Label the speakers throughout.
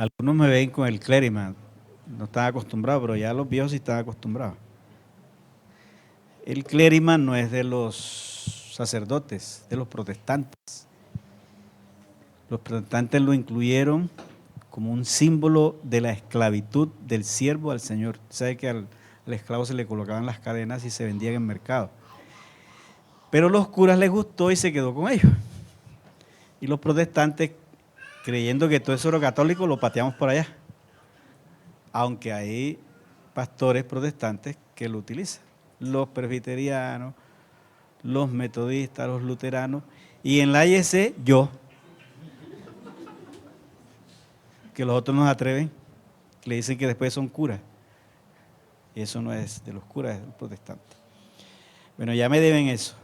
Speaker 1: Algunos me ven con el clériman, no están acostumbrados, pero ya los viejos sí están acostumbrados. El clériman no es de los sacerdotes, de los protestantes. Los protestantes lo incluyeron como un símbolo de la esclavitud del siervo al Señor. Sabe que al esclavo se le colocaban las cadenas y se vendían en mercado. Pero los curas les gustó y se quedó con ellos. Y los protestantes, creyendo que todo eso era católico, lo pateamos por allá. Aunque hay pastores protestantes que lo utilizan. Los presbiterianos, los metodistas, los luteranos. Y en la IEC, yo. Que los otros no se atreven. Le dicen que después son curas. Y eso no es de los curas, es de los protestantes. Bueno, ya me deben eso.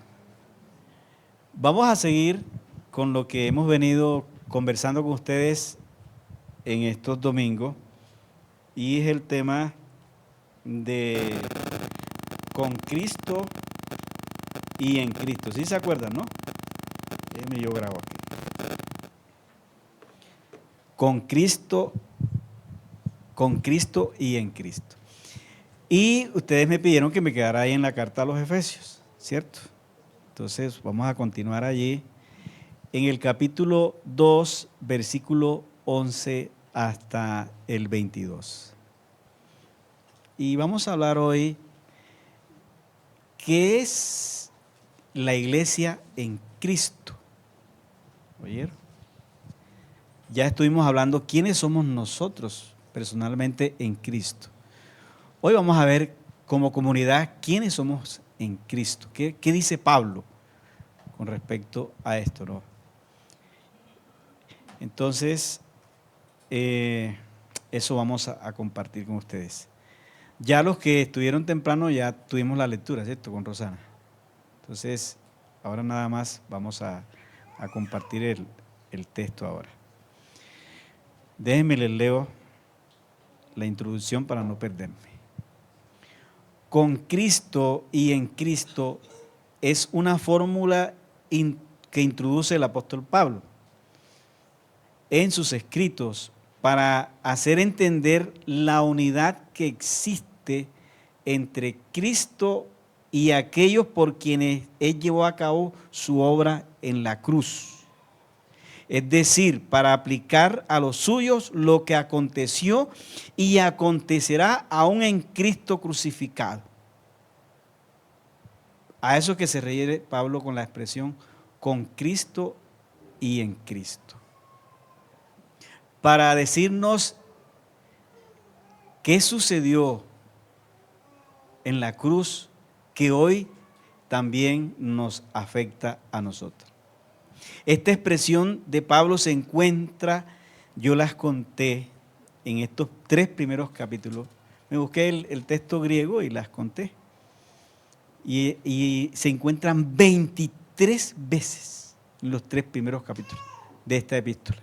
Speaker 1: Vamos a seguir con lo que hemos venido conversando con ustedes en estos domingos. Y es el tema de con Cristo y en Cristo. ¿Sí se acuerdan, no? Déjenme yo grabo aquí. Con Cristo y en Cristo. Y ustedes me pidieron que me quedara ahí en la carta a los Efesios, ¿cierto? Entonces vamos a continuar allí en el capítulo 2, versículo 11 hasta el 22. Y vamos a hablar hoy qué es la iglesia en Cristo. ¿Oyeron? Ya estuvimos hablando quiénes somos nosotros personalmente en Cristo. Hoy vamos a ver como comunidad quiénes somos en Cristo. ¿Qué dice Pablo con respecto a esto, ¿no? Entonces, eso vamos a compartir con ustedes. Ya los que estuvieron temprano ya tuvimos la lectura, ¿cierto? Con Rosana. Entonces, ahora nada más vamos a compartir el texto ahora. Déjenme les leo la introducción para no perderme. Con Cristo y en Cristo es una fórmula que introduce el apóstol Pablo en sus escritos para hacer entender la unidad que existe entre Cristo y aquellos por quienes Él llevó a cabo su obra en la cruz. Es decir, para aplicar a los suyos lo que aconteció y acontecerá aún en Cristo crucificado. A eso que se refiere Pablo con la expresión con Cristo y en Cristo. Para decirnos qué sucedió en la cruz que hoy también nos afecta a nosotros. Esta expresión de Pablo se encuentra, yo las conté en estos 3 primeros capítulos. Me busqué el texto griego y las conté. Y se encuentran 23 veces en los 3 primeros capítulos de esta epístola.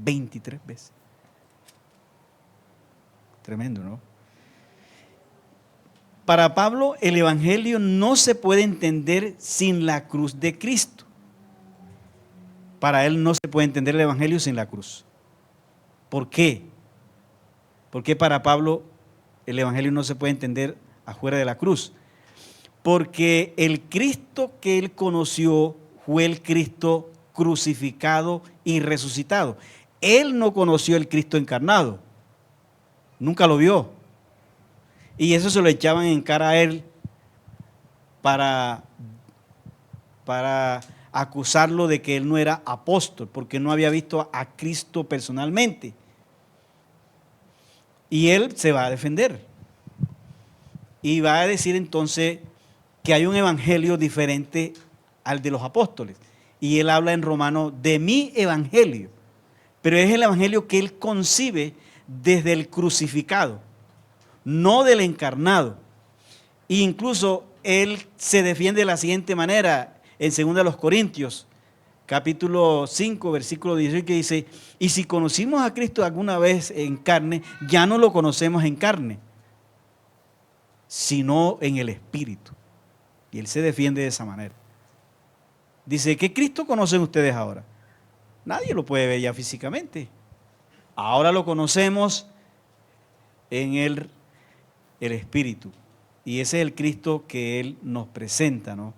Speaker 1: 23 veces. Tremendo, ¿no? Para Pablo, el evangelio no se puede entender sin la cruz de Cristo. Para él no se puede entender el evangelio sin la cruz. ¿Por qué? Porque para Pablo el evangelio no se puede entender afuera de la cruz. Porque el Cristo que él conoció fue el Cristo crucificado y resucitado. Él no conoció el Cristo encarnado. Nunca lo vio. Y eso se lo echaban en cara a él para acusarlo de que él no era apóstol, porque no había visto a Cristo personalmente. Y él se va a defender. Y va a decir entonces que hay un evangelio diferente al de los apóstoles. Y él habla en Romanos de mi evangelio. Pero es el evangelio que él concibe desde el crucificado, no del encarnado. E incluso él se defiende de la siguiente manera en 2 Corintios, capítulo 5, versículo 18, que dice, y si conocimos a Cristo alguna vez en carne, ya no lo conocemos en carne, sino en el Espíritu. Y él se defiende de esa manera. Dice, ¿qué Cristo conocen ustedes ahora? Nadie lo puede ver ya físicamente. Ahora lo conocemos en el Espíritu. Y ese es el Cristo que Él nos presenta, ¿no?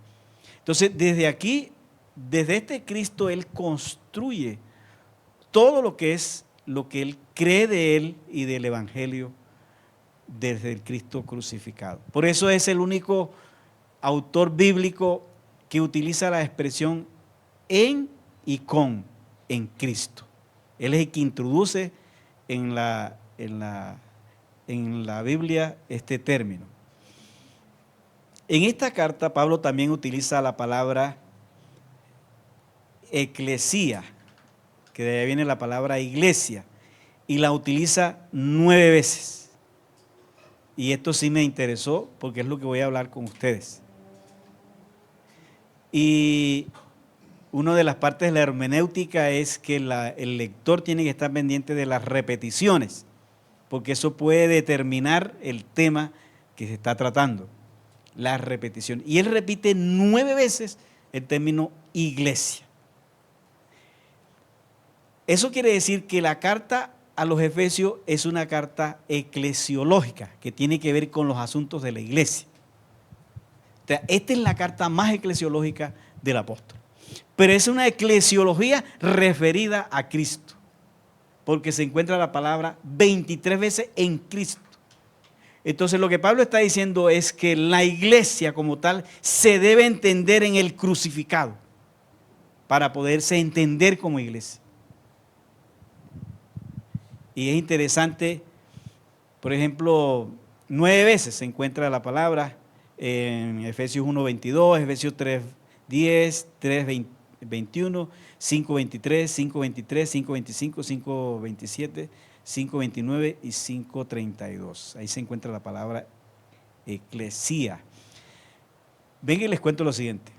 Speaker 1: Entonces, desde aquí, desde este Cristo, Él construye todo lo que es, lo que Él cree de Él y del Evangelio desde el Cristo crucificado. Por eso es el único autor bíblico que utiliza la expresión en y con, en Cristo. Él es el que introduce en la Biblia este término. En esta carta Pablo también utiliza la palabra eclesía, que de ahí viene la palabra iglesia, y la utiliza 9 veces. Y esto sí me interesó porque es lo que voy a hablar con ustedes. Y una de las partes de la hermenéutica es que el lector tiene que estar pendiente de las repeticiones, porque eso puede determinar el tema que se está tratando, la repetición. Y él repite 9 veces el término iglesia. Eso quiere decir que la carta a los Efesios es una carta eclesiológica que tiene que ver con los asuntos de la iglesia. O sea, esta es la carta más eclesiológica del apóstol. Pero es una eclesiología referida a Cristo, porque se encuentra la palabra 23 veces en Cristo. Entonces lo que Pablo está diciendo es que la iglesia como tal se debe entender en el crucificado para poderse entender como iglesia. Y es interesante, por ejemplo, 9 veces se encuentra la palabra en Efesios 1:22, Efesios 3:10, 3:21, 5:23, 5:23, 5:25, 5:27, 5:29 y 5:32. Ahí se encuentra la palabra eclesía. Ven y les cuento lo siguiente.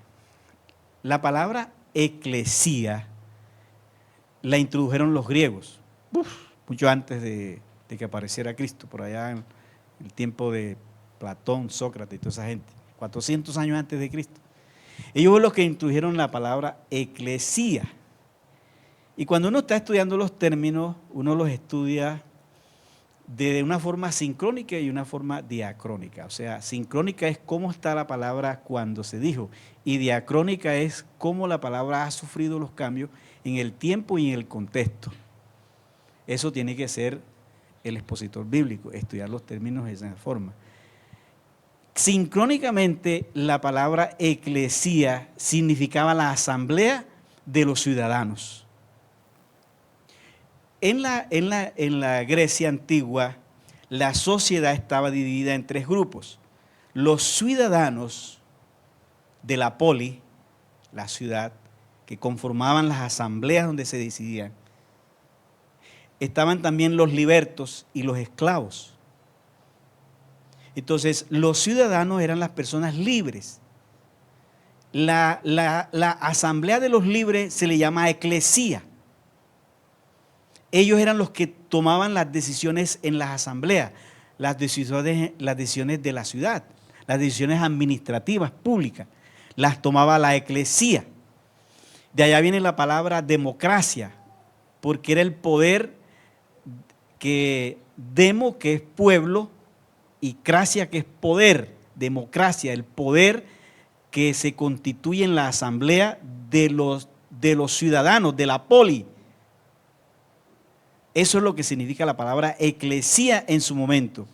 Speaker 1: La palabra eclesía la introdujeron los griegos, mucho antes de que apareciera Cristo, por allá en el tiempo de Platón, Sócrates y toda esa gente, 400 años antes de Cristo. Ellos fueron los que introdujeron la palabra eclesía. Y cuando uno está estudiando los términos, uno los estudia de una forma sincrónica y una forma diacrónica. O sea, sincrónica es cómo está la palabra cuando se dijo, y diacrónica es cómo la palabra ha sufrido los cambios en el tiempo y en el contexto. Eso tiene que ser el expositor bíblico, estudiar los términos de esa forma. Sincrónicamente, la palabra eclesía significaba la asamblea de los ciudadanos. En la Grecia antigua, la sociedad estaba dividida en 3 grupos. Los ciudadanos de la poli, la ciudad, que conformaban las asambleas donde se decidían. Estaban también los libertos y los esclavos. Entonces, los ciudadanos eran las personas libres. La asamblea de los libres se le llama eclesía. Ellos eran los que tomaban las decisiones en las asambleas, las decisiones de la ciudad, las decisiones administrativas públicas, las tomaba la eclesía. De allá viene la palabra democracia, porque era el poder que demo, que es pueblo, y cracia, que es poder. Democracia, el poder que se constituye en la asamblea de los ciudadanos, de la poli. Eso es lo que significa la palabra eclesía en su momento.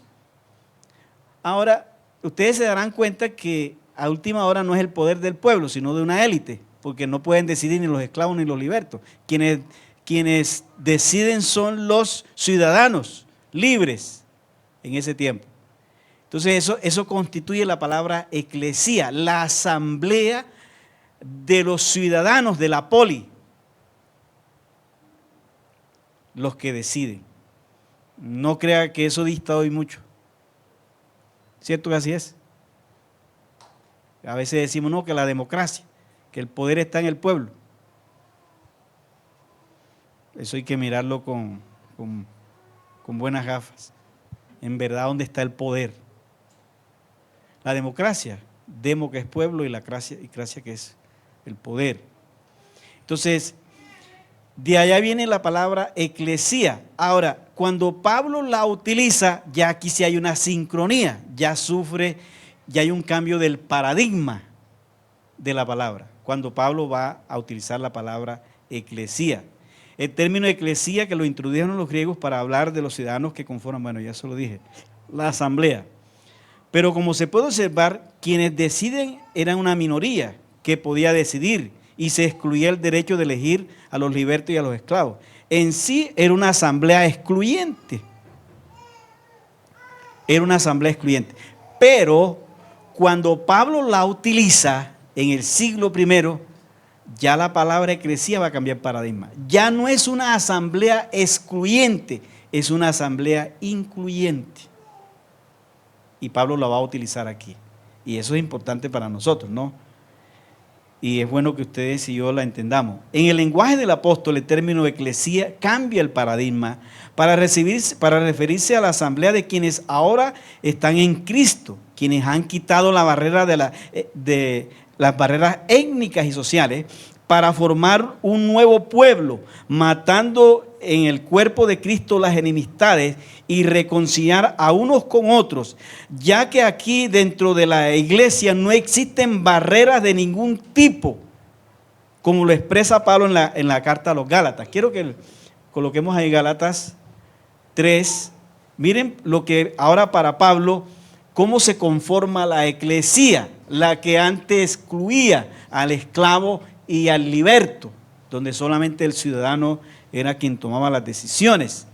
Speaker 1: Ahora, ustedes se darán cuenta que a última hora no es el poder del pueblo, sino de una élite, porque no pueden decidir ni los esclavos ni los libertos. Quienes deciden son los ciudadanos libres en ese tiempo. Entonces eso constituye la palabra eclesía, la asamblea de los ciudadanos de la poli, los que deciden. No crea que eso dista hoy mucho. ¿Cierto que así es? A veces decimos no, que la democracia, que el poder está en el pueblo. Eso hay que mirarlo con buenas gafas. En verdad, ¿dónde está el poder? La democracia, demo que es pueblo y la cracia que es el poder. Entonces, De allá viene la palabra eclesía. Ahora, cuando Pablo la utiliza, ya aquí sí hay una sincronía, ya hay un cambio del paradigma de la palabra, cuando Pablo va a utilizar la palabra eclesía. El término eclesía que lo introdujeron los griegos para hablar de los ciudadanos que conforman, bueno, ya eso lo dije, la asamblea. Pero como se puede observar, quienes deciden eran una minoría que podía decidir y se excluía el derecho de elegir a los libertos y a los esclavos. En sí era una asamblea excluyente. Era una asamblea excluyente. Pero cuando Pablo la utiliza en el siglo I, ya la palabra eclesía va a cambiar paradigma. Ya no es una asamblea excluyente, es una asamblea incluyente. Y Pablo la va a utilizar aquí. Y eso es importante para nosotros, ¿no? Y es bueno que ustedes y yo la entendamos. En el lenguaje del apóstol, el término eclesía cambia el paradigma para referirse a la asamblea de quienes ahora están en Cristo, quienes han quitado la barrera de las barreras étnicas y sociales para formar un nuevo pueblo, matando en el cuerpo de Cristo las enemistades y reconciliar a unos con otros, ya que aquí dentro de la iglesia no existen barreras de ningún tipo, como lo expresa Pablo en la carta a los Gálatas. Quiero que coloquemos ahí Gálatas 3. Miren lo que ahora para Pablo, cómo se conforma la eclesía, la que antes excluía al esclavo y al liberto, donde solamente el ciudadano era quien tomaba las decisiones.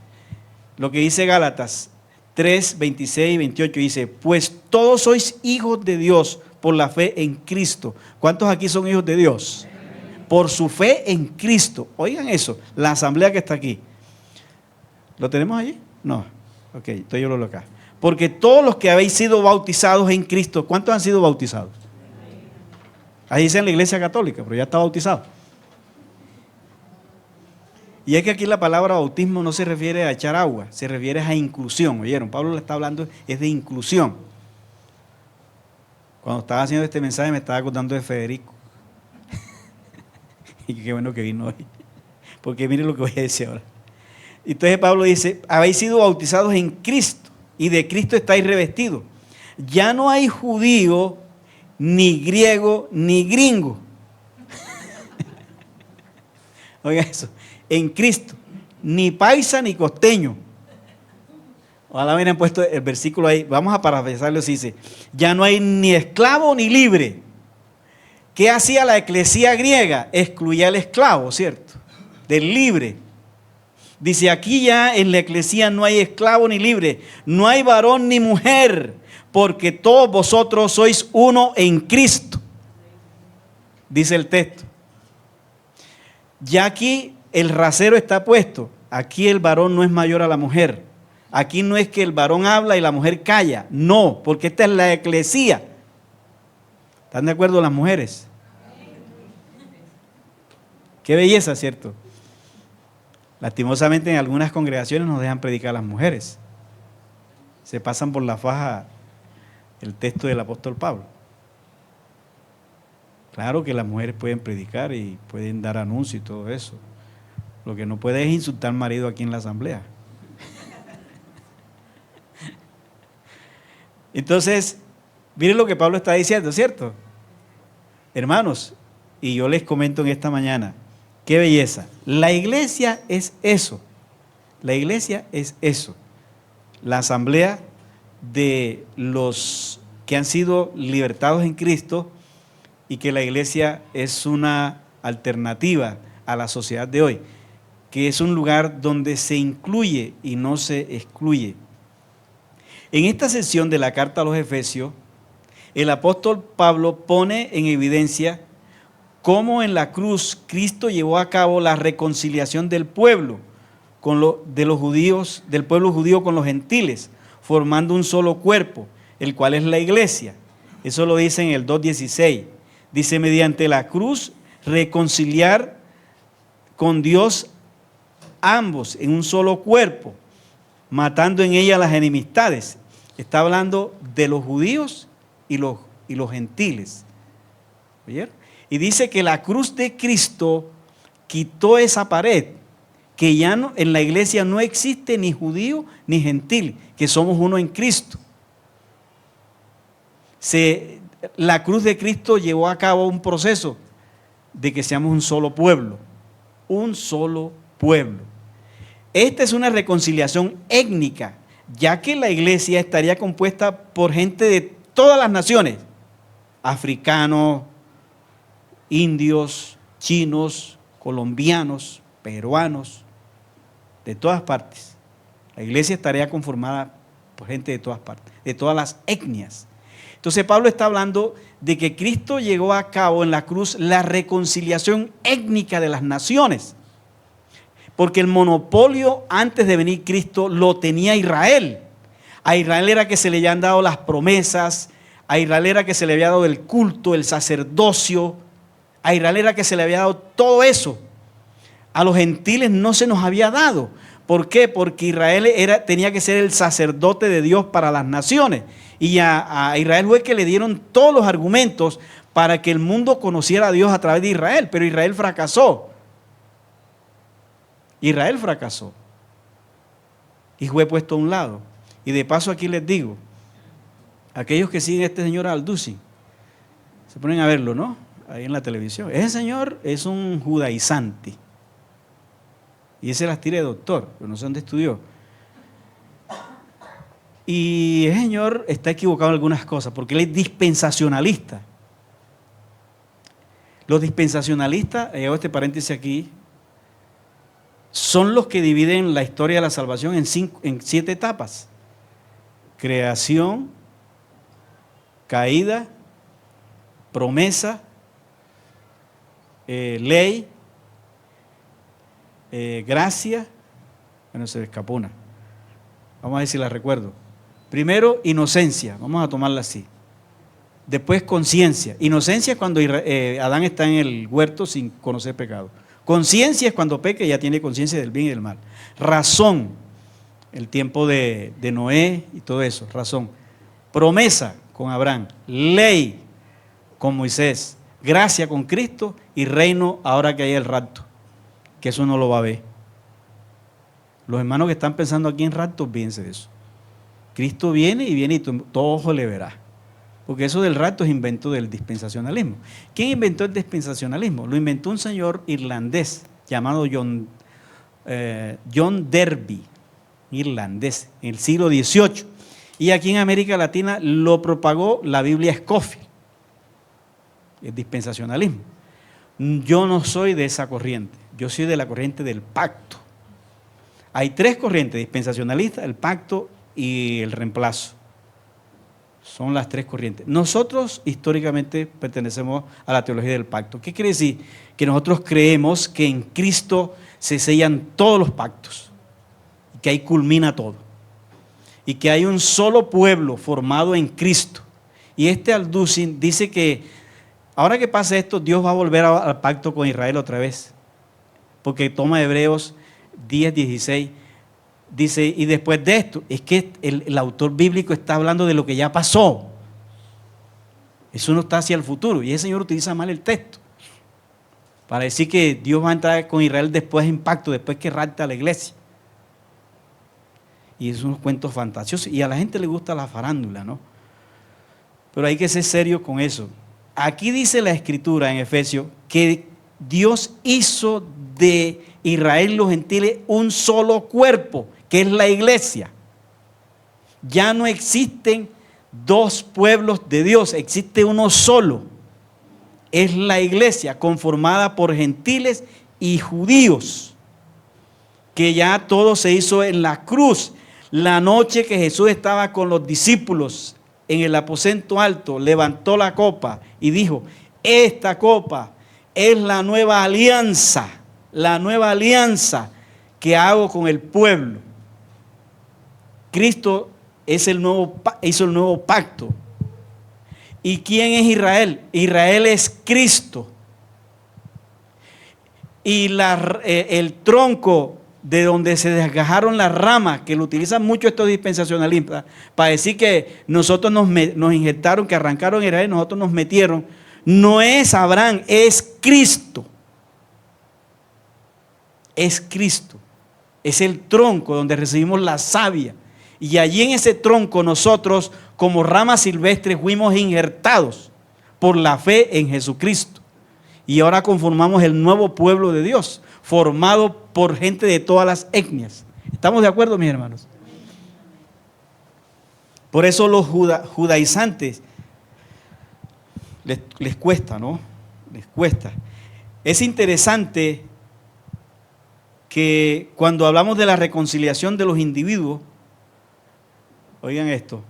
Speaker 1: Lo que dice Gálatas 3, 26 y 28 dice: pues todos sois hijos de Dios por la fe en Cristo. ¿Cuántos aquí son hijos de Dios? Por su fe en Cristo. Oigan eso, la asamblea que está aquí. ¿Lo tenemos allí? No. Ok, estoy yo lo acá. Porque todos los que habéis sido bautizados en Cristo, ¿cuántos han sido bautizados? Ahí dice en la iglesia católica, pero ya está bautizado. Y es que aquí la palabra bautismo no se refiere a echar agua, se refiere a inclusión. ¿Oyeron? Pablo le está hablando es de inclusión. Cuando estaba haciendo este mensaje me estaba acordando de Federico. Y qué bueno que vino hoy. Porque miren lo que voy a decir ahora. Entonces Pablo dice: habéis sido bautizados en Cristo y de Cristo estáis revestidos. Ya no hay judío, ni griego, ni gringo. Oiga eso. En Cristo, ni paisa ni costeño. Ojalá hubieran puesto el versículo ahí. Vamos a parafrasearlo. Dice: ya no hay ni esclavo ni libre. ¿Qué hacía la eclesía griega? Excluía al esclavo, ¿cierto? Del libre. Dice: aquí ya en la eclesía no hay esclavo ni libre, no hay varón ni mujer, porque todos vosotros sois uno en Cristo. Dice el texto. Ya aquí el rasero está puesto. Aquí el varón no es mayor a la mujer. Aquí no es que el varón habla y la mujer calla. No, porque esta es la eclesía. ¿Están de acuerdo las mujeres? Qué belleza, ¿cierto? Lastimosamente en algunas congregaciones nos dejan predicar a las mujeres. Se pasan por la faja el texto del apóstol Pablo. Claro que las mujeres pueden predicar y pueden dar anuncios y todo eso. Lo que no puede es insultar al marido aquí en la asamblea. Entonces, miren lo que Pablo está diciendo, ¿cierto? Hermanos, y yo les comento en esta mañana, qué belleza. La iglesia es eso. La iglesia es eso. La asamblea de los que han sido libertados en Cristo, y que la iglesia es una alternativa a la sociedad de hoy, que es un lugar donde se incluye y no se excluye. En esta sesión de la carta a los Efesios, el apóstol Pablo pone en evidencia cómo en la cruz Cristo llevó a cabo la reconciliación del pueblo de los judíos, del pueblo judío con los gentiles, formando un solo cuerpo, el cual es la iglesia. Eso lo dice en el 2:16. Dice: mediante la cruz reconciliar con Dios ambos en un solo cuerpo, matando en ella las enemistades. Está hablando de los judíos y los gentiles. ¿Oyeron? Y dice que la cruz de Cristo quitó esa pared, que ya no, en la iglesia no existe ni judío ni gentil, que somos uno en Cristo. La cruz de Cristo llevó a cabo un proceso de que seamos un solo pueblo, un solo pueblo. Esta es una reconciliación étnica, ya que la iglesia estaría compuesta por gente de todas las naciones, africanos, indios, chinos, colombianos, peruanos, de todas partes. La iglesia estaría conformada por gente de todas partes, de todas las etnias. Entonces Pablo está hablando de que Cristo llegó a cabo en la cruz la reconciliación étnica de las naciones. Porque el monopolio antes de venir Cristo lo tenía Israel. A Israel era que se le habían dado las promesas, a Israel era que se le había dado el culto, el sacerdocio, a Israel era que se le había dado todo eso. A los gentiles no se nos había dado. ¿Por qué? Porque Israel tenía que ser el sacerdote de Dios para las naciones. Y a Israel fue que le dieron todos los argumentos para que el mundo conociera a Dios a través de Israel. Pero Israel fracasó. Israel fracasó. Y fue puesto a un lado. Y de paso aquí les digo, aquellos que siguen a este señor Al-Dusi, se ponen a verlo, ¿no? Ahí en la televisión. Ese señor es un judaizante. Y ese las tira de doctor, pero no sé dónde estudió. Y ese señor está equivocado en algunas cosas, porque él es dispensacionalista. Los dispensacionalistas, hago este paréntesis aquí, son los que dividen la historia de la salvación en 7 etapas. Creación, caída, promesa, ley, gracia. Bueno, se me escapó una. Vamos a ver si la recuerdo. Primero, inocencia, vamos a tomarla así. Después, conciencia. Inocencia es cuando Adán está en el huerto sin conocer pecado. Conciencia es cuando peca y ya tiene conciencia del bien y del mal. Razón, el tiempo de Noé y todo eso, razón. Promesa con Abraham. Ley con Moisés. Gracia con Cristo y reino ahora que hay el rapto. Que eso no lo va a ver. Los hermanos que están pensando aquí en rapto, fíjense de eso. Cristo viene y todo ojo le verá. Porque eso del rapto es invento del dispensacionalismo. ¿Quién inventó el dispensacionalismo? Lo inventó un señor irlandés llamado John Derby, irlandés, en el siglo XVIII. Y aquí en América Latina lo propagó la Biblia Scofield, el dispensacionalismo. Yo no soy de esa corriente, yo soy de la corriente del pacto. Hay 3 corrientes, dispensacionalista, el pacto y el reemplazo. Son las 3 corrientes. Nosotros históricamente pertenecemos a la teología del pacto. ¿Qué quiere decir? Que nosotros creemos que en Cristo se sellan todos los pactos, que ahí culmina todo, y que hay un solo pueblo formado en Cristo. Y este Al-Dusi dice que ahora que pase esto, Dios va a volver al pacto con Israel otra vez, porque toma Hebreos 10:16. Dice, y después de esto, es que el autor bíblico está hablando de lo que ya pasó. Eso no está hacia el futuro. Y ese señor utiliza mal el texto para decir que Dios va a entrar con Israel después en pacto, después que rapta a la iglesia. Y es unos cuentos fantasiosos. Y a la gente le gusta la farándula, ¿no? Pero hay que ser serio con eso. Aquí dice la Escritura en Efesios que Dios hizo de Israel y los gentiles un solo cuerpo, que es la iglesia. Ya no existen 2 pueblos de Dios, existe uno solo. Es la iglesia conformada por gentiles y judíos, que ya todo se hizo en la cruz. La noche que Jesús estaba con los discípulos en el aposento alto, levantó la copa y dijo, esta copa es la nueva alianza que hago con el pueblo. Cristo hizo el nuevo pacto. ¿Y quién es Israel? Israel es Cristo. Y el tronco de donde se desgajaron las ramas, que lo utilizan mucho estos dispensacionalistas, para decir que nosotros nos inyectaron, que arrancaron Israel, nosotros nos metieron, no es Abraham, es Cristo. es Cristo. Es el tronco donde recibimos la savia. Y allí en ese tronco nosotros, como ramas silvestres, fuimos injertados por la fe en Jesucristo. Y ahora conformamos el nuevo pueblo de Dios, formado por gente de todas las etnias. ¿Estamos de acuerdo, mis hermanos? Por eso los judaizantes les cuesta, ¿no? Les cuesta. Es interesante que cuando hablamos de la reconciliación de los individuos, oigan esto,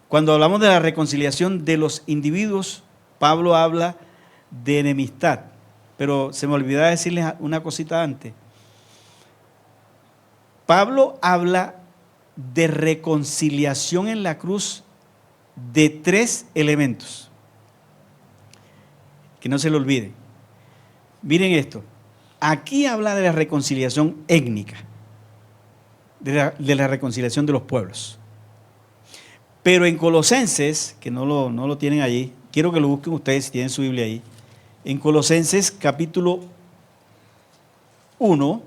Speaker 1: cuando hablamos de la reconciliación de los individuos, Pablo habla de enemistad, pero se me olvidaba decirles una cosita antes. Pablo habla de reconciliación en la cruz de 3 elementos, que no se lo olviden. Miren esto, aquí habla de la reconciliación étnica, de la reconciliación de los pueblos. Pero en Colosenses, que no lo tienen allí, quiero que lo busquen ustedes si tienen su Biblia ahí. En Colosenses capítulo 1,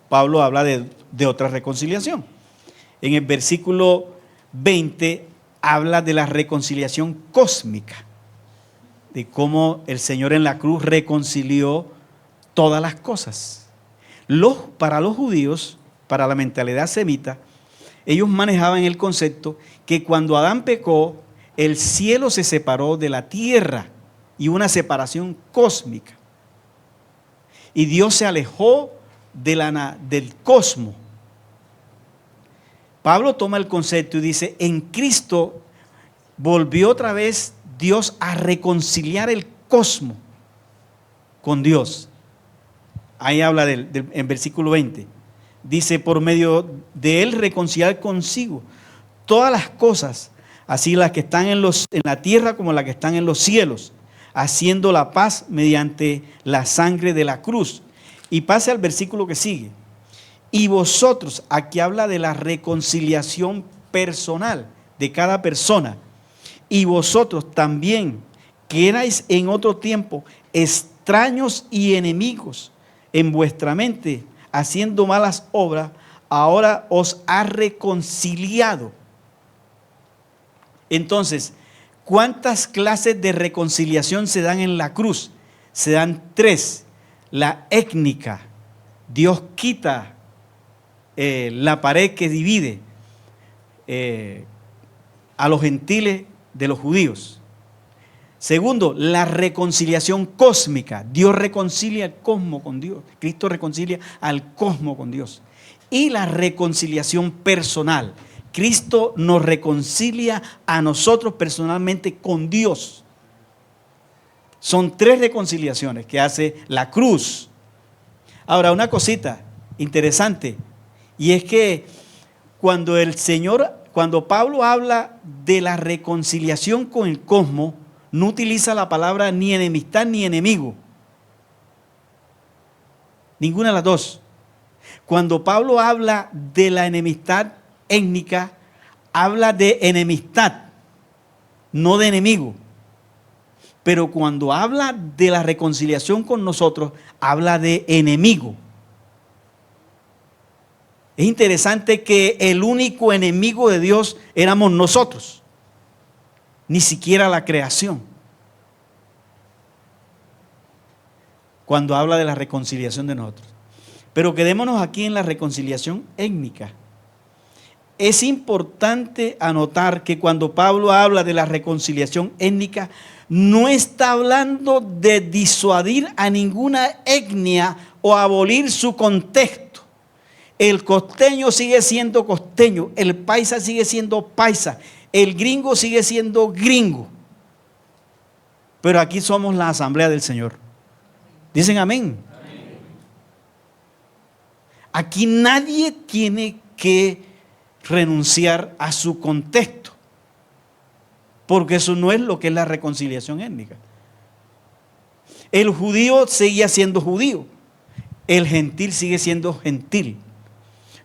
Speaker 1: Pablo habla de otra reconciliación. En el versículo 20 habla de la reconciliación cósmica, de cómo el Señor en la cruz reconcilió todas las cosas. Para los judíos, para la mentalidad semita, ellos manejaban el concepto que cuando Adán pecó, el cielo se separó de la tierra y una separación cósmica. Y Dios se alejó del cosmos. Pablo toma el concepto y dice, en Cristo volvió otra vez Dios a reconciliar el cosmos con Dios. Ahí habla en versículo 20. Dice, por medio de él reconciliar consigo todas las cosas, así las que están en la tierra como las que están en los cielos, haciendo la paz mediante la sangre de la cruz. Y pase al versículo que sigue. Y vosotros, aquí habla de la reconciliación personal de cada persona. Y vosotros también, que erais en otro tiempo extraños y enemigos en vuestra mente, haciendo malas obras, ahora os ha reconciliado. Entonces, ¿cuántas clases de reconciliación se dan en la cruz? Se dan 3. La étnica, Dios quita la pared que divide a los gentiles de los judíos. Segundo, la reconciliación cósmica. Dios reconcilia al cosmos con Dios. Cristo reconcilia al cosmos con Dios. Y la reconciliación personal. Cristo nos reconcilia a nosotros personalmente con Dios. Son 3 reconciliaciones que hace la cruz. Ahora, una cosita interesante, y es que cuando Pablo habla de la reconciliación con el cosmos, no utiliza la palabra ni enemistad ni enemigo. Ninguna de las dos. Cuando Pablo habla de la enemistad étnica, habla de enemistad, no de enemigo. Pero cuando habla de la reconciliación con nosotros, habla de enemigo. Es interesante que el único enemigo de Dios éramos nosotros, ni siquiera la creación. Cuando habla de la reconciliación de nosotros. Pero quedémonos aquí en la reconciliación étnica. Es importante anotar que cuando Pablo habla de la reconciliación étnica, no está hablando de disuadir a ninguna etnia o abolir su contexto. El costeño sigue siendo costeño, el paisa sigue siendo paisa, el gringo sigue siendo gringo. Pero aquí somos la asamblea del Señor. Dicen amén. Aquí nadie tiene que renunciar a su contexto, porque eso no es lo que es la reconciliación étnica. El judío seguía siendo judío, el gentil sigue siendo gentil.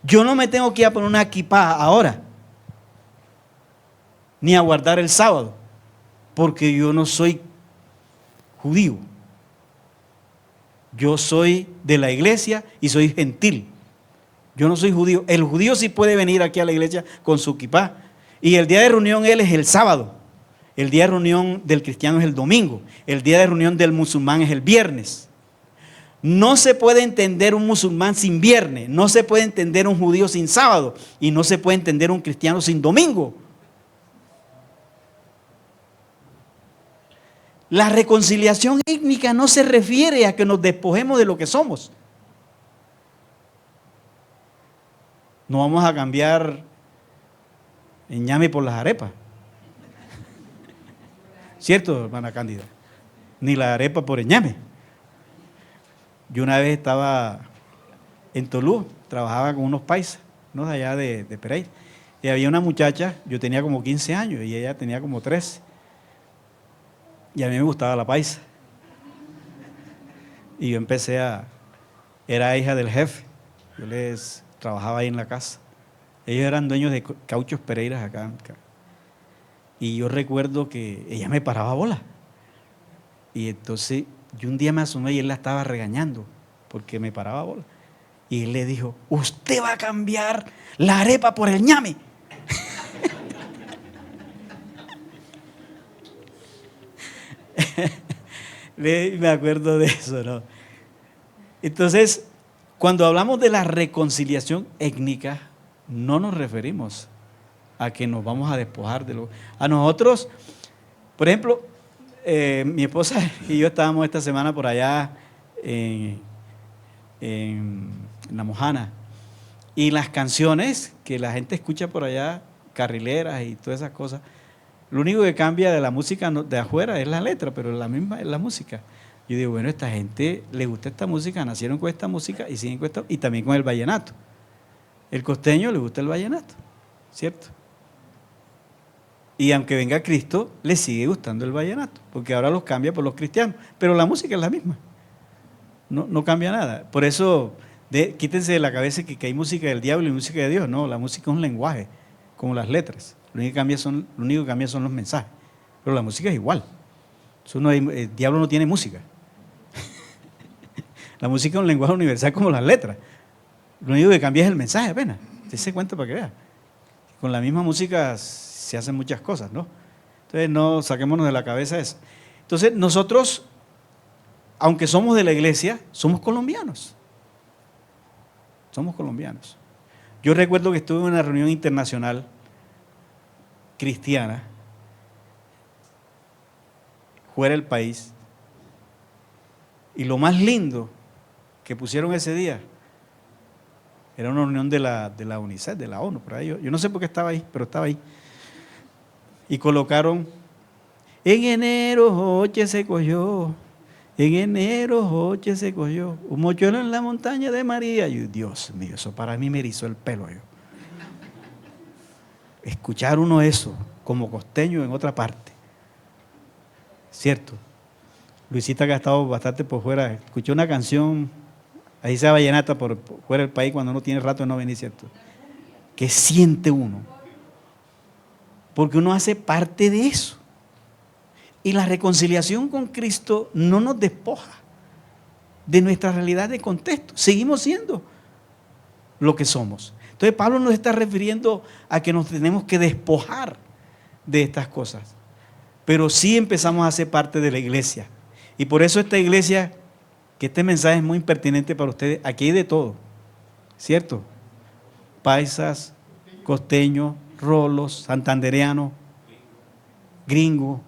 Speaker 1: Yo no me tengo que ir a poner una kipá ahora, ni a guardar el sábado, porque yo no soy judío. Yo soy de la iglesia y soy gentil. Yo no soy judío. El judío sí puede venir aquí a la iglesia con su kipá. Y el día de reunión él es el sábado. El día de reunión del cristiano es el domingo. El día de reunión del musulmán es el viernes. No se puede entender un musulmán sin viernes. No se puede entender un judío sin sábado. Y no se puede entender un cristiano sin domingo. La reconciliación étnica no se refiere a que nos despojemos de lo que somos. No vamos a cambiar el ñame por las arepas. ¿Cierto, hermana Cándida? Ni la arepa por el ñame. Yo una vez estaba en Tolú, trabajaba con unos paisas, unos de allá de Pereira. Y había una muchacha, yo tenía como 15 años y ella tenía como 13. Y a mí me gustaba la paisa. Y yo era hija del jefe. Yo trabajaba ahí en la casa. Ellos eran dueños de Cauchos Pereiras acá. Y yo recuerdo que ella me paraba bola. Y entonces yo un día me asomé y él la estaba regañando porque me paraba bola. Y él le dijo, usted va a cambiar la arepa por el ñame. Me acuerdo de eso, ¿no? Entonces, cuando hablamos de la reconciliación étnica, no nos referimos a que nos vamos a despojar de lo... A nosotros, por ejemplo, mi esposa y yo estábamos esta semana por allá en La Mojana, y las canciones que la gente escucha por allá, carrileras y todas esas cosas, lo único que cambia de la música de afuera es la letra, pero la misma es la música. Yo digo, bueno, esta gente le gusta esta música, nacieron con esta música y siguen con esta, y también con el vallenato. El costeño le gusta el vallenato, ¿cierto? Y aunque venga Cristo, le sigue gustando el vallenato, porque ahora los cambia por los cristianos, pero la música es la misma, no cambia nada. Por eso, quítense de la cabeza que hay música del diablo y música de Dios. No, la música es un lenguaje, como las letras. Lo único que cambia son los mensajes, pero la música es igual. El diablo no tiene música. La música es un lenguaje universal como las letras. Lo único que cambia es el mensaje apenas. Usted se cuenta para que vea. Con la misma música se hacen muchas cosas, ¿no? Entonces no saquémonos de la cabeza eso. Entonces nosotros, aunque somos de la iglesia, somos colombianos. Somos colombianos. Yo recuerdo que estuve en una reunión internacional cristiana fuera del país, y lo más lindo que pusieron ese día era una reunión de la UNICEF, de la ONU, por ahí. Yo no sé por qué estaba ahí, pero estaba ahí. Y colocaron, en enero Joche se cogió, en enero Joche se cogió, un mochuelo en la montaña de María. Y Dios mío, eso para mí me erizó el pelo. Escuchar uno eso, como costeño en otra parte, ¿cierto? Luisita, que ha estado bastante por fuera, escuché una canción, ahí se vallenata por fuera del país cuando uno tiene rato de no venir, ¿cierto? ¿Qué siente uno? Porque uno hace parte de eso. Y la reconciliación con Cristo no nos despoja de nuestra realidad de contexto. Seguimos siendo lo que somos. Entonces Pablo nos está refiriendo a que nos tenemos que despojar de estas cosas. Pero sí empezamos a ser parte de la iglesia. Y por eso esta iglesia, que este mensaje es muy pertinente para ustedes, aquí hay de todo, ¿cierto? Paisas, costeños, rolos, santandereanos, gringos.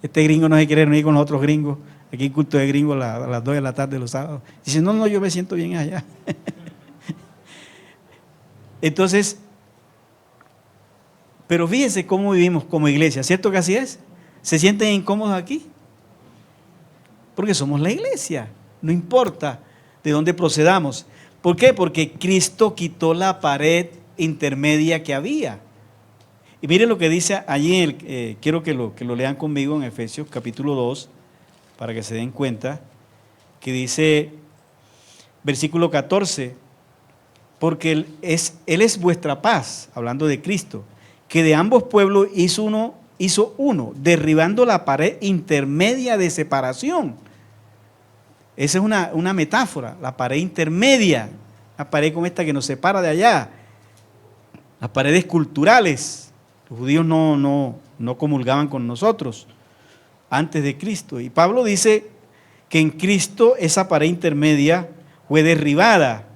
Speaker 1: Este gringo no se quiere reunir con los otros gringos. Aquí hay culto de gringos a las 2 de la tarde los sábados. Dice, no, yo me siento bien allá. Entonces, pero fíjense cómo vivimos como iglesia, ¿cierto que así es? ¿Se sienten incómodos aquí? Porque somos la iglesia, no importa de dónde procedamos. ¿Por qué? Porque Cristo quitó la pared intermedia que había. Y miren lo que dice allí, quiero que lo lean conmigo en Efesios capítulo 2, para que se den cuenta, que dice, versículo 14, porque Él es vuestra paz, hablando de Cristo, que de ambos pueblos hizo uno, derribando la pared intermedia de separación. Esa es una metáfora, la pared intermedia, la pared como esta que nos separa de allá, las paredes culturales. Los judíos no comulgaban con nosotros antes de Cristo. Y Pablo dice que en Cristo esa pared intermedia fue derribada,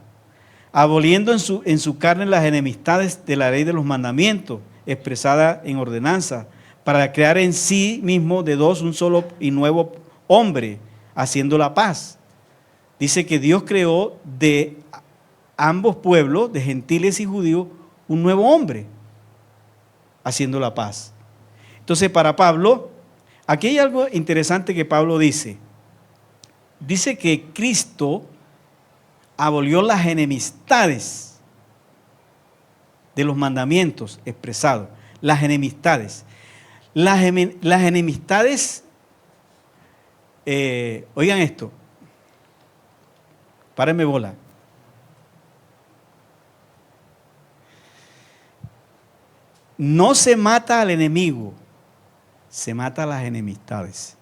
Speaker 1: aboliendo en su carne las enemistades de la ley de los mandamientos, expresada en ordenanza, para crear en sí mismo de dos un solo y nuevo hombre, haciendo la paz. Dice que Dios creó de ambos pueblos, de gentiles y judíos, un nuevo hombre, haciendo la paz. Entonces, para Pablo, aquí hay algo interesante que Pablo dice. Dice que Cristo abolió las enemistades de los mandamientos expresados. Las enemistades. Las enemistades, oigan esto, párenme bola. No se mata al enemigo, se mata a las enemistades.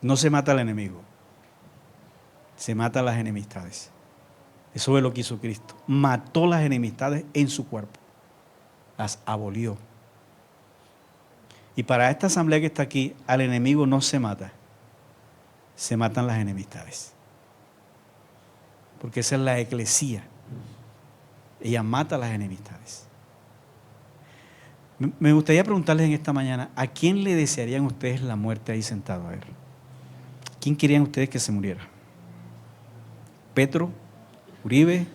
Speaker 1: No se mata al enemigo, se mata a las enemistades. Eso es lo que hizo Cristo. Mató las enemistades en su cuerpo, las abolió. Y para esta asamblea que está aquí, al enemigo no se mata, se matan las enemistades. Porque esa es la eclesía. Ella mata las enemistades. Me gustaría preguntarles en esta mañana, ¿a quién le desearían ustedes la muerte ahí sentado? A ver, ¿quién querían ustedes que se muriera? ¿Petro? ¿Uribe?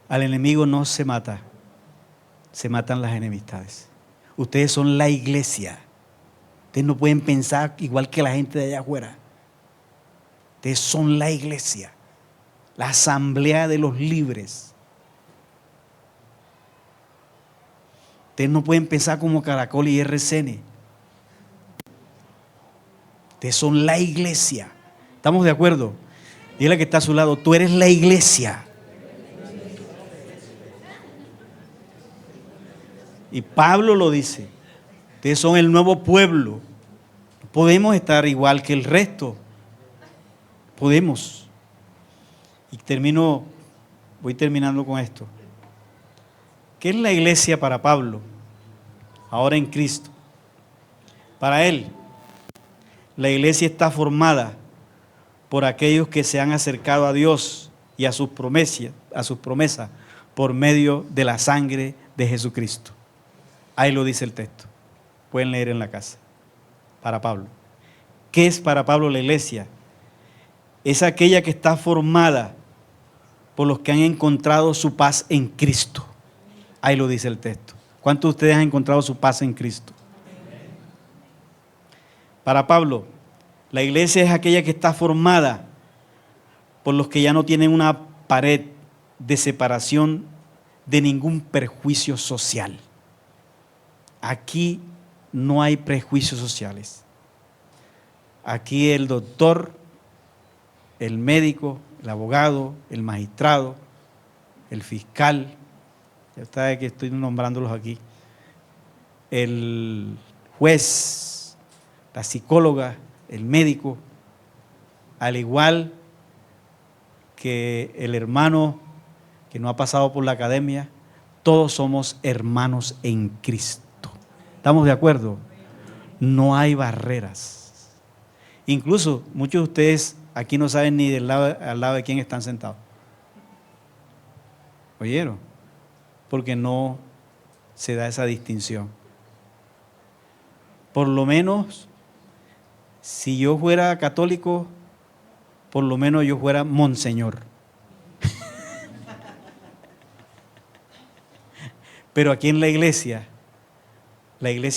Speaker 1: Al enemigo no se mata, se matan las enemistades. Ustedes son la iglesia. Ustedes no pueden pensar igual que la gente de allá afuera. Ustedes son la iglesia, la asamblea de los libres. Ustedes no pueden pensar como Caracol y RCN. Ustedes son la iglesia. ¿Estamos de acuerdo? Dile que está a su lado, tú eres la iglesia. Y Pablo lo dice. Ustedes son el nuevo pueblo. Podemos estar igual que el resto. Podemos. Y voy terminando con esto. ¿Qué es la iglesia para Pablo? Ahora en Cristo. Para él, la iglesia está formada por aquellos que se han acercado a Dios y a sus promesas por medio de la sangre de Jesucristo. Ahí lo dice el texto. Pueden leer en la casa. Para Pablo. ¿Qué es para Pablo la iglesia? Es aquella que está formada por los que han encontrado su paz en Cristo. Ahí lo dice el texto. ¿Cuántos de ustedes han encontrado su paz en Cristo? Para Pablo, la iglesia es aquella que está formada por los que ya no tienen una pared de separación de ningún perjuicio social. Aquí no hay prejuicios sociales. Aquí el doctor, el médico, el abogado, el magistrado, el fiscal, ya está que estoy nombrándolos aquí, el juez, la psicóloga, el médico, al igual que el hermano que no ha pasado por la academia, todos somos hermanos en Cristo. ¿Estamos de acuerdo? No hay barreras. Incluso muchos de ustedes aquí no saben ni al lado de quién están sentados. ¿Oyeron? Porque no se da esa distinción. Por lo menos, si yo fuera católico, por lo menos yo fuera monseñor. Pero aquí en la iglesia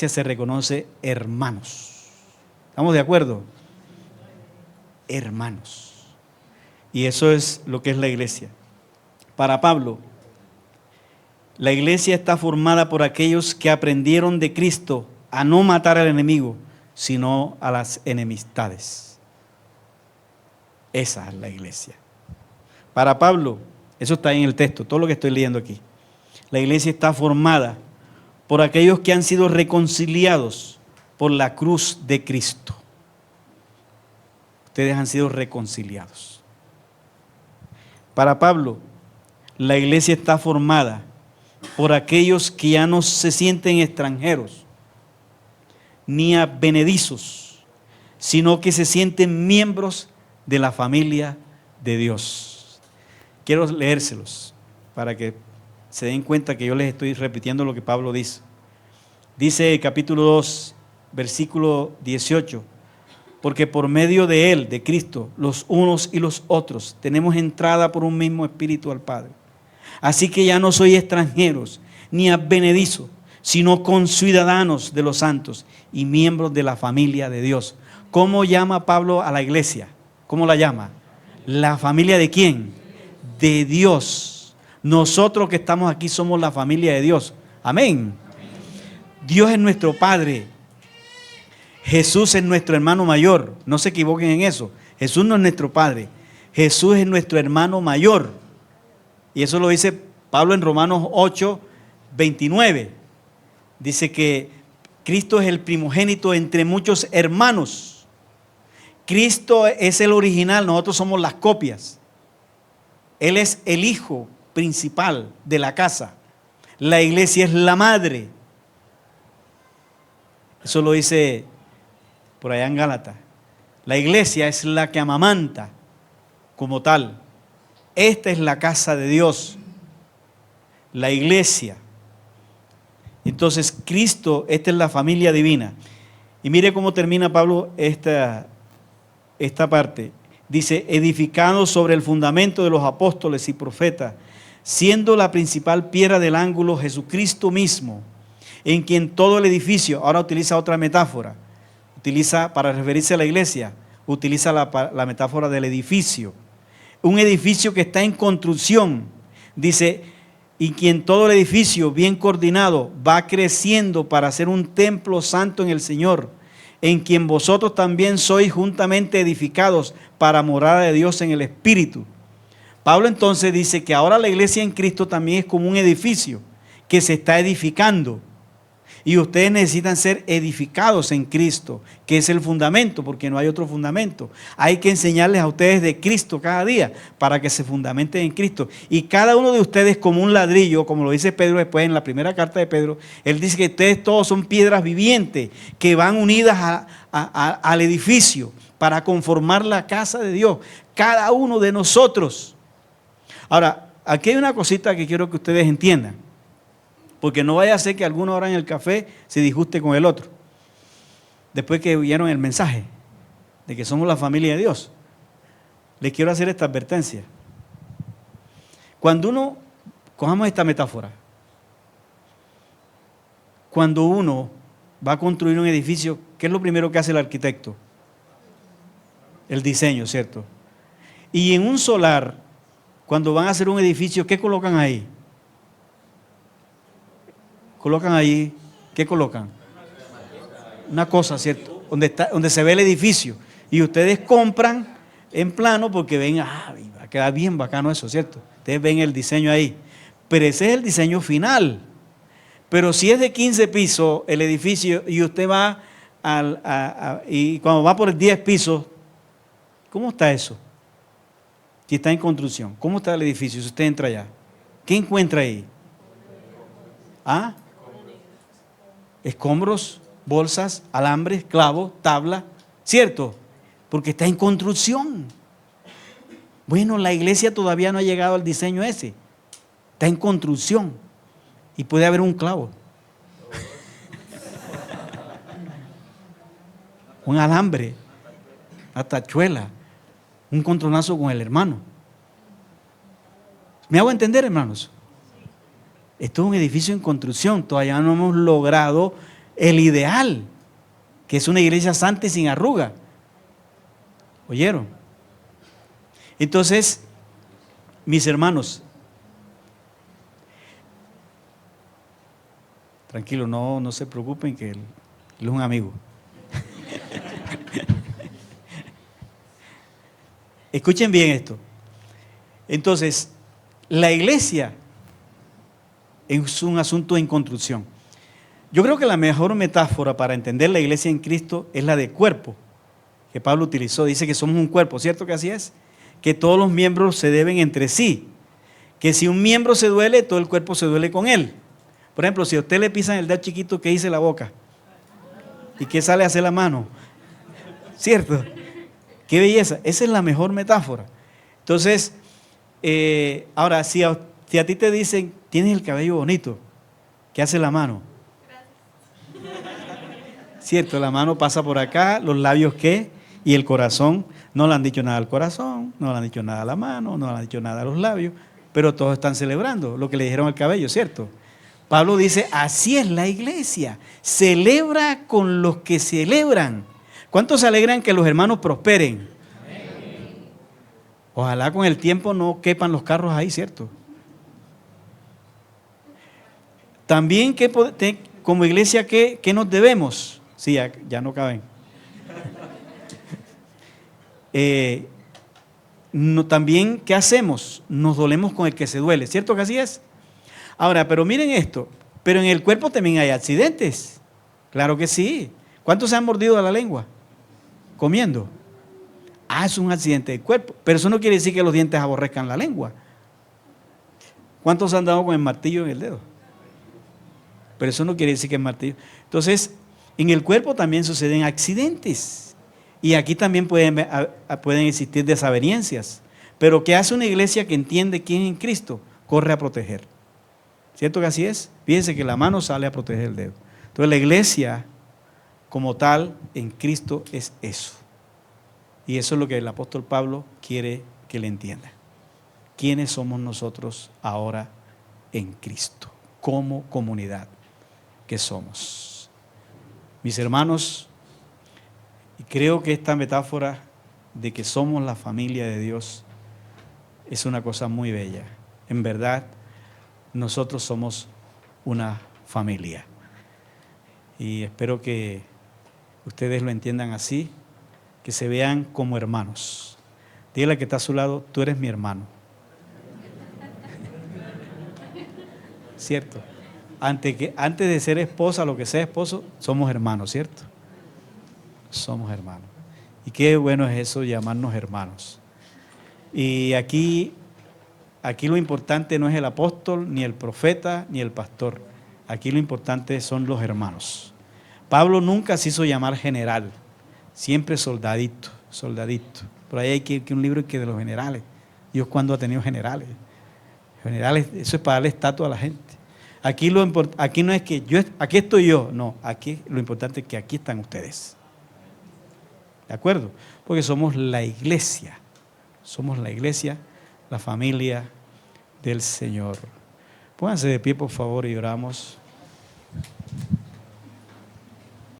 Speaker 1: se reconoce hermanos. ¿Estamos de acuerdo? Hermanos. Y eso es lo que es la iglesia. Para Pablo, la iglesia está formada por aquellos que aprendieron de Cristo a no matar al enemigo, sino a las enemistades. Esa es la iglesia. Para Pablo, Eso está en el texto, todo lo que estoy leyendo aquí. La iglesia está formada por aquellos que han sido reconciliados por la cruz de Cristo. Ustedes han sido reconciliados. Para Pablo, la iglesia está formada por aquellos que ya no se sienten extranjeros ni advenedizos, sino que se sienten miembros de la familia de Dios. Quiero leérselos para que se den cuenta que yo les estoy repitiendo lo que Pablo dice. Dice capítulo 2, versículo 18, porque por medio de Él, de Cristo, los unos y los otros, tenemos entrada por un mismo Espíritu al Padre. Así que ya no sois extranjeros ni advenedizos, sino conciudadanos de los santos y miembros de la familia de Dios. ¿Cómo llama Pablo a la iglesia? ¿Cómo la llama? ¿La familia de quién? De Dios. Nosotros que estamos aquí somos la familia de Dios. Amén. Dios es nuestro Padre. Jesús es nuestro hermano mayor. No se equivoquen en eso. Jesús no es nuestro Padre. Jesús es nuestro hermano mayor. Y eso lo dice Pablo en Romanos 8, 29. Dice que Cristo es el primogénito entre muchos hermanos. Cristo es el original, nosotros somos las copias. Él es el hijo principal de la casa. La iglesia es la madre. Eso lo dice por allá en Gálatas. La iglesia es la que amamanta como tal. Esta es la casa de Dios, la iglesia. Entonces Cristo, esta es la familia divina. Y mire cómo termina Pablo esta parte. Dice, edificado sobre el fundamento de los apóstoles y profetas, siendo la principal piedra del ángulo Jesucristo mismo, en quien todo el edificio, ahora utiliza otra metáfora, utiliza para referirse a la iglesia, utiliza la metáfora del edificio. Un edificio que está en construcción, dice, y quien todo el edificio bien coordinado va creciendo para ser un templo santo en el Señor, en quien vosotros también sois juntamente edificados para morada de Dios en el Espíritu. Pablo entonces dice que ahora la iglesia en Cristo también es como un edificio que se está edificando. Y ustedes necesitan ser edificados en Cristo, que es el fundamento, porque no hay otro fundamento. Hay que enseñarles a ustedes de Cristo cada día para que se fundamenten en Cristo. Y cada uno de ustedes como un ladrillo, como lo dice Pedro después en la primera carta de Pedro, él dice que ustedes todos son piedras vivientes que van unidas al edificio para conformar la casa de Dios. Cada uno de nosotros. Ahora, aquí hay una cosita que quiero que ustedes entiendan. Porque no vaya a ser que alguna hora en el café se disguste con el otro. Después que oyeron el mensaje de que somos la familia de Dios. Les quiero hacer esta advertencia. Cuando uno, cojamos esta metáfora. Cuando uno va a construir un edificio, ¿qué es lo primero que hace el arquitecto? El diseño, ¿cierto? Y en un solar, cuando van a hacer un edificio, ¿qué colocan ahí? Colocan allí, ¿qué colocan? Una cosa, ¿cierto? Donde se ve el edificio. Y ustedes compran en plano porque ven, va a quedar bien bacano eso, ¿cierto? Ustedes ven el diseño ahí. Pero ese es el diseño final. Pero si es de 15 pisos el edificio y usted va y cuando va por el 10 pisos, ¿cómo está eso? Si está en construcción, ¿cómo está el edificio si usted entra allá? ¿Qué encuentra ahí? ¿Ah? Escombros, bolsas, alambres, clavos, tabla, ¿cierto? Porque está en construcción. Bueno, la iglesia todavía no ha llegado al diseño ese. Está en construcción. Y puede haber un clavo. Un alambre, una tachuela, un contronazo con el hermano. ¿Me hago entender, hermanos? Esto es un edificio en construcción, todavía no hemos logrado el ideal, que es una iglesia santa y sin arruga. ¿Oyeron? Entonces, mis hermanos, tranquilo, no se preocupen que él es un amigo. Escuchen bien esto. Entonces, La iglesia es un asunto en construcción. Yo creo que la mejor metáfora para entender la iglesia en Cristo es la de cuerpo, que Pablo utilizó. Dice que somos un cuerpo, ¿cierto que así es? Que todos los miembros se deben entre sí. Que si un miembro se duele, todo el cuerpo se duele con él. Por ejemplo, si a usted le pisan el dedo chiquito, ¿qué dice la boca? ¿Y qué sale a hacer la mano? ¿Cierto? ¡Qué belleza! Esa es la mejor metáfora. Entonces, ahora, si a ti te dicen, tienes el cabello bonito, ¿qué hace la mano? ¿Cierto? La mano pasa por acá, los labios ¿qué? Y el corazón. No le han dicho nada al corazón, no le han dicho nada a la mano, no le han dicho nada a los labios, pero todos están celebrando lo que le dijeron al cabello, ¿cierto? Pablo dice, así es la iglesia, celebra con los que celebran. ¿Cuántos se alegran que los hermanos prosperen? Ojalá con el tiempo no quepan los carros ahí, ¿cierto? También como iglesia, ¿qué nos debemos? Sí, ya no caben. También, ¿qué hacemos? Nos dolemos con el que se duele, ¿cierto que así es? Ahora, pero miren esto, pero en el cuerpo también hay accidentes. Claro que sí. ¿Cuántos se han mordido a la lengua? Comiendo. Es un accidente del cuerpo, pero eso no quiere decir que los dientes aborrezcan la lengua. ¿Cuántos han dado con el martillo en el dedo? Pero eso no quiere decir que el martillo. Entonces, en el cuerpo también suceden accidentes. Y aquí también pueden existir desavenencias. Pero ¿qué hace una iglesia que entiende quién es en Cristo? Corre a proteger. ¿Cierto que así es? Fíjense que la mano sale a proteger el dedo. Entonces la iglesia como tal en Cristo es eso. Y eso es lo que el apóstol Pablo quiere que le entienda. ¿Quiénes somos nosotros ahora en Cristo? Como comunidad que somos. Mis hermanos, y creo que esta metáfora de que somos la familia de Dios es una cosa muy bella. En verdad, nosotros somos una familia. Y espero que ustedes lo entiendan así, que se vean como hermanos. Dígale al que está a su lado, tú eres mi hermano. ¿Cierto? Antes de ser esposa, lo que sea esposo, somos hermanos, ¿cierto? Somos hermanos. Y qué bueno es eso, llamarnos hermanos. Y aquí lo importante no es el apóstol, ni el profeta, ni el pastor. Aquí lo importante son los hermanos. Pablo nunca se hizo llamar general, siempre soldadito. Por ahí hay un libro que de los generales. Dios, ¿cuándo ha tenido generales? Generales, eso es para darle estatus a la gente. Aquí no es que aquí estoy yo, no, aquí lo importante es que aquí están ustedes. ¿De acuerdo? Porque somos la iglesia, la familia del Señor. Pónganse de pie, por favor, y oramos.